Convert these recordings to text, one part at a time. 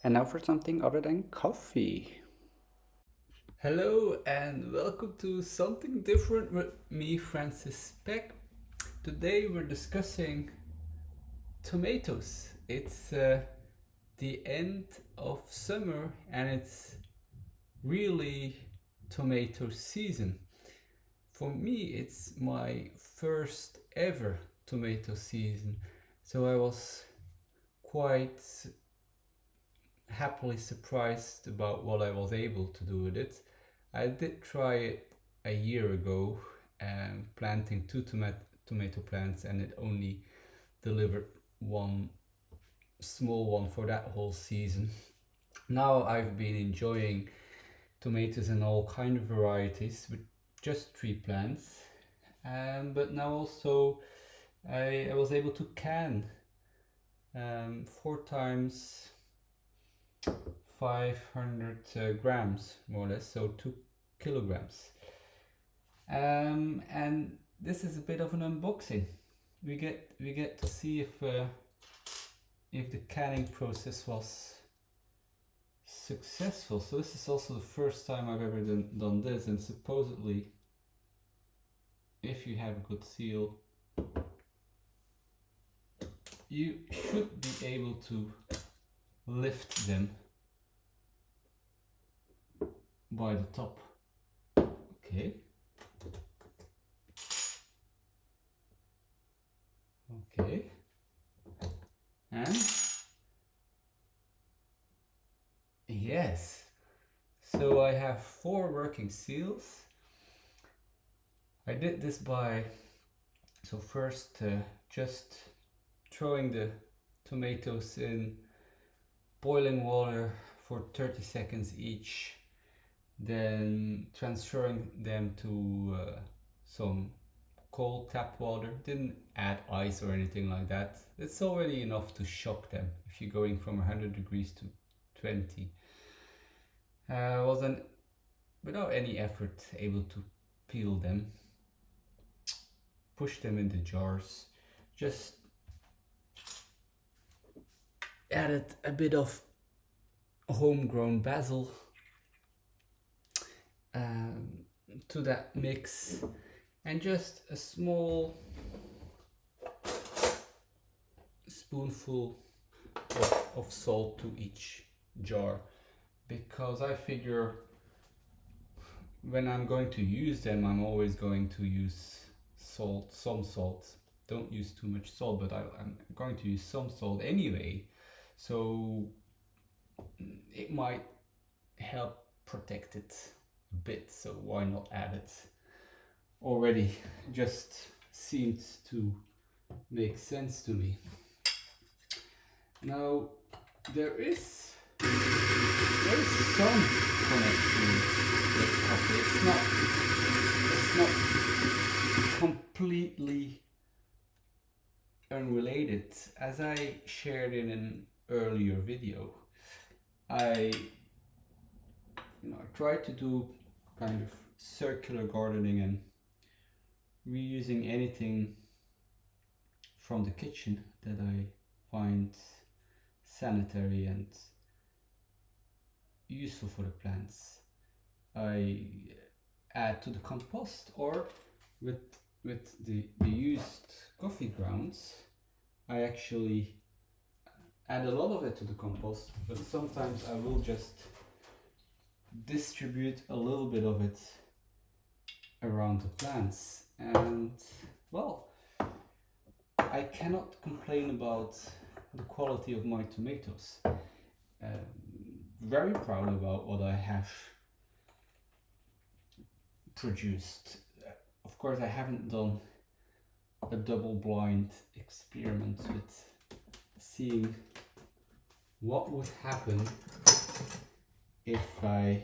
And now for something other than coffee. Hello and welcome to Something Different with me, Francis Peck. Today we're discussing tomatoes. It's the end of summer and it's really tomato season. For me, it's my first ever tomato season, so I was quite happily surprised about what I was able to do with it. I did try it a year ago, planting two tomato plants, and it only delivered one small one for that whole season. Now I've been enjoying tomatoes in all kind of varieties with just 3 plants, but now also I was able to can 4 times 500 grams, more or less, so 2 kilograms. And this is a bit of an unboxing. We get to see if the canning process was successful. So this is also the first time I've ever done this, and supposedly, if you have a good seal, you should be able to lift them by the top. Okay. Okay. And yes. So I have 4 working seals. I did this by first just throwing the tomatoes in boiling water for 30 seconds each, then transferring them to some cold tap water. Didn't add ice or anything like that. It's already enough to shock them if you're going from 100 degrees to 20. Was then without any effort able to peel them, push them into jars, just added a bit of homegrown basil to that mix, and just a small spoonful of salt to each jar, because I figure when I'm going to use them, I'm always going to use salt, some salt. Don't use too much salt, but I'm going to use some salt anyway, so it might help protect it a bit, so why not add it? Already just seems to make sense to me. Now there is some connection with coffee. It's not completely unrelated. As I shared in an earlier video, I tried to do kind of circular gardening and reusing anything from the kitchen that I find sanitary and useful for the plants. I add to the compost, or with the used coffee grounds, I actually add a lot of it to the compost, but sometimes I will just distribute a little bit of it around the plants. And well, I cannot complain about the quality of my tomatoes. Very proud about what I have produced. Of course, I haven't done a double-blind experiment with seeing what would happen if I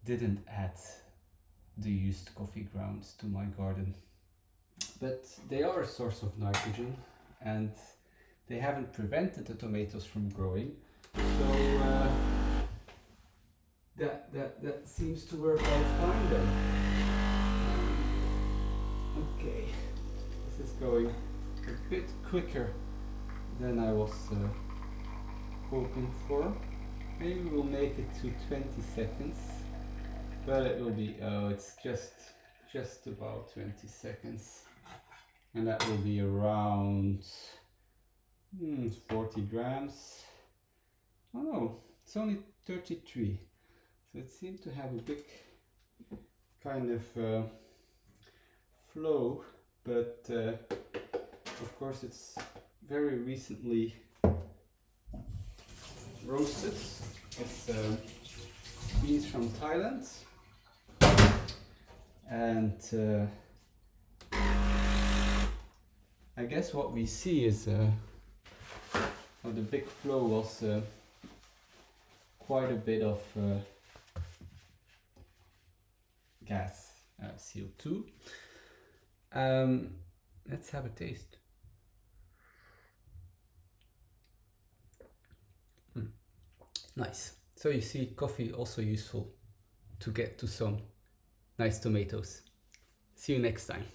didn't add the used coffee grounds to my garden. But they are a source of nitrogen, and they haven't prevented the tomatoes from growing, so that seems to work out fine then. Okay, this is going a bit quicker than I was hoping for. Maybe we'll make it to 20 seconds, but it will be, oh, it's just about 20 seconds. And that will be around 40 grams. Oh no, it's only 33. So it seemed to have a big kind of flow, but of course it's very recently roasted. It's beans from Thailand, and I guess what we see is the big flow was quite a bit of gas, CO2. Let's have a taste. Nice. So you see, coffee also useful to get to some nice tomatoes. See you next time.